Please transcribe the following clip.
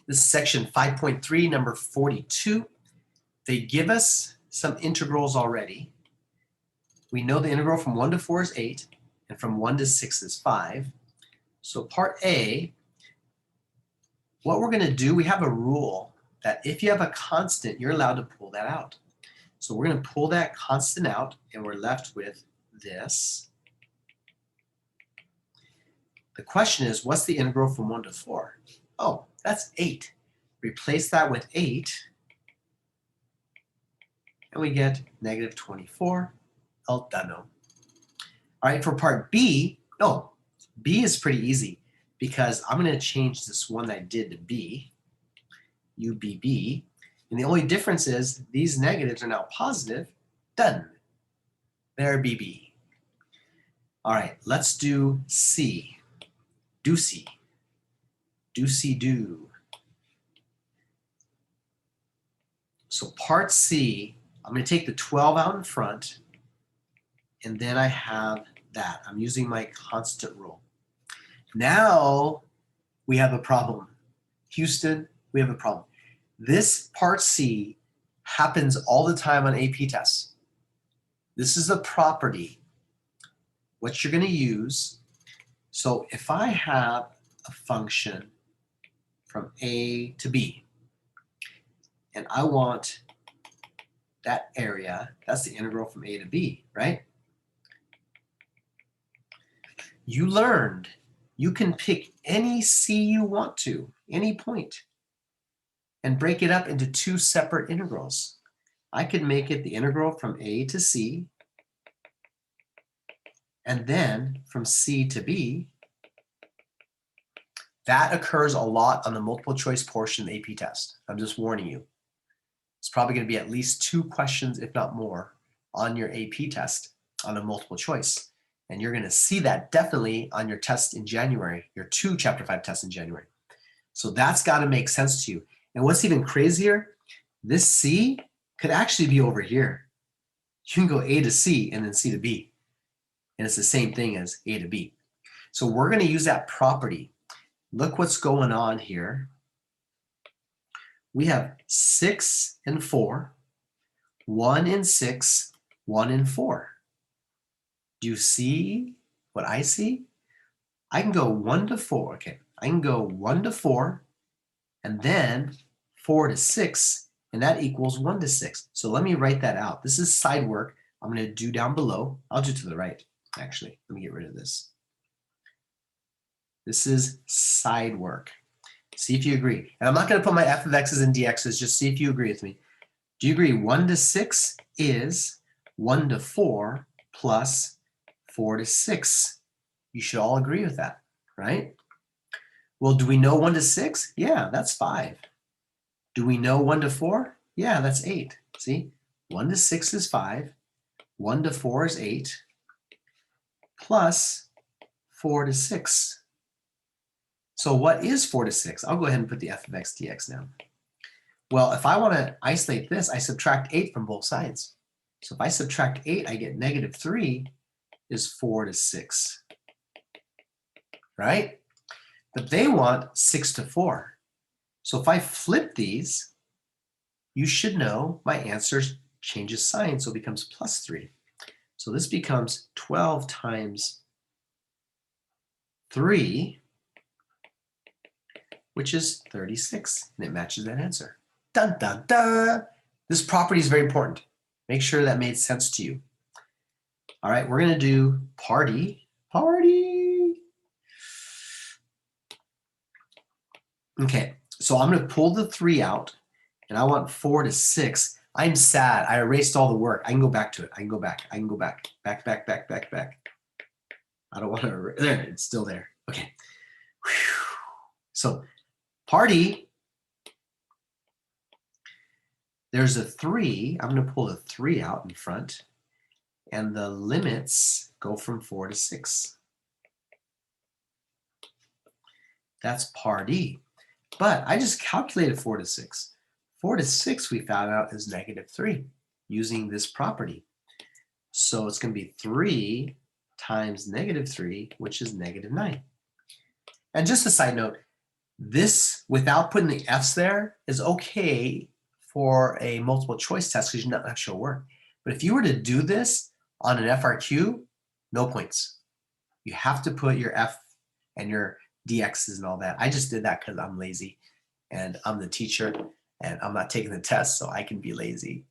This is section 5.3, number 42. They give us some integrals already. We know the integral from 1 to 4 is 8, and from 1 to 6 is 5. So part A, what we're going to do, we have a rule that if you have a constant, you're allowed to pull that out. So we're going to pull that constant out, and we're left with this. The question is, what's the integral from 1 to 4? Oh, that's 8. Replace that with 8, and we get negative 24. El dano. All right, for part B, B is pretty easy because I'm going to change this one that I did to B, UBB, and the only difference is these negatives are now positive. Done. There, BB. All right, let's do C. Do C. Do C do. So part C, I'm going to take the 12 out in front, and then I have that. I'm using my constant rule. Now we have a problem. Houston, we have a problem. This part C happens all the time on AP tests. This is a property, what you're going to use. So if I have a function from A to B, and I want that area, that's the integral from A to B, right? You learned you can pick any C you want to, any point, and break it up into two separate integrals. I could make it the integral from A to C, and then from C to B. That occurs a lot on the multiple choice portion of the AP test. I'm just warning you. It's probably going to be at least 2 questions, if not more, on your AP test on a multiple choice. And you're going to see that definitely on your test in January, your 2 Chapter 5 tests in January. So that's got to make sense to you. And what's even crazier, this C could actually be over here. You can go A to C and then C to B. And it's the same thing as A to B. So we're going to use that property. Look what's going on here. We have 6 and 4, 1 and 6, 1 and 4. Do you see what I see? I can go 1 to 4. Okay, I can go 1 to 4, and then 4 to 6, and that equals 1 to 6. So let me write that out. This is side work I'm going to do down below. I'll do to the right, actually. Let me get rid of this. This is side work. See if you agree. And I'm not going to put my f of x's and dx's, just see if you agree with me. Do you agree 1 to 6 is 1 to 4 plus 4 to 6? You should all agree with that, right? Well, do we know 1 to 6? Yeah, that's 5. Do we know 1 to 4? Yeah, that's 8. See, 1 to 6 is 5. 1 to 4 is 8. Plus 4 to 6. So what is 4 to 6? I'll go ahead and put the f of x dx now. Well, if I want to isolate this, I subtract 8 from both sides. So if I subtract 8, I get negative 3 is 4 to 6, right? But they want 6 to 4. So if I flip these, you should know my answer changes sign, so it becomes plus 3. So this becomes 12 times 3, which is 36, and it matches that answer. Dun, dun, dun. This property is very important. Make sure that made sense to you. All right, we're going to do party. Okay, so I'm going to pull the 3 out, and I want 4 to 6. I'm sad. I erased all the work. I can go back to it. I can go back. Back. I don't want to. There, it's still there. Okay. Whew. So party, there's a 3. I'm going to pull the 3 out in front, and the limits go from 4 to 6. That's party. But I just calculated 4 to 6. 4 to 6 we found out is negative 3 using this property. So it's going to be 3 times negative 3, which is negative 9. And just a side note, This, without putting the F's there, is okay for a multiple choice test because you're not actual work. But if you were to do this on an FRQ, no points. You have to put your F and your DXs and all that. I just did that because I'm lazy and I'm the teacher and I'm not taking the test, so I can be lazy.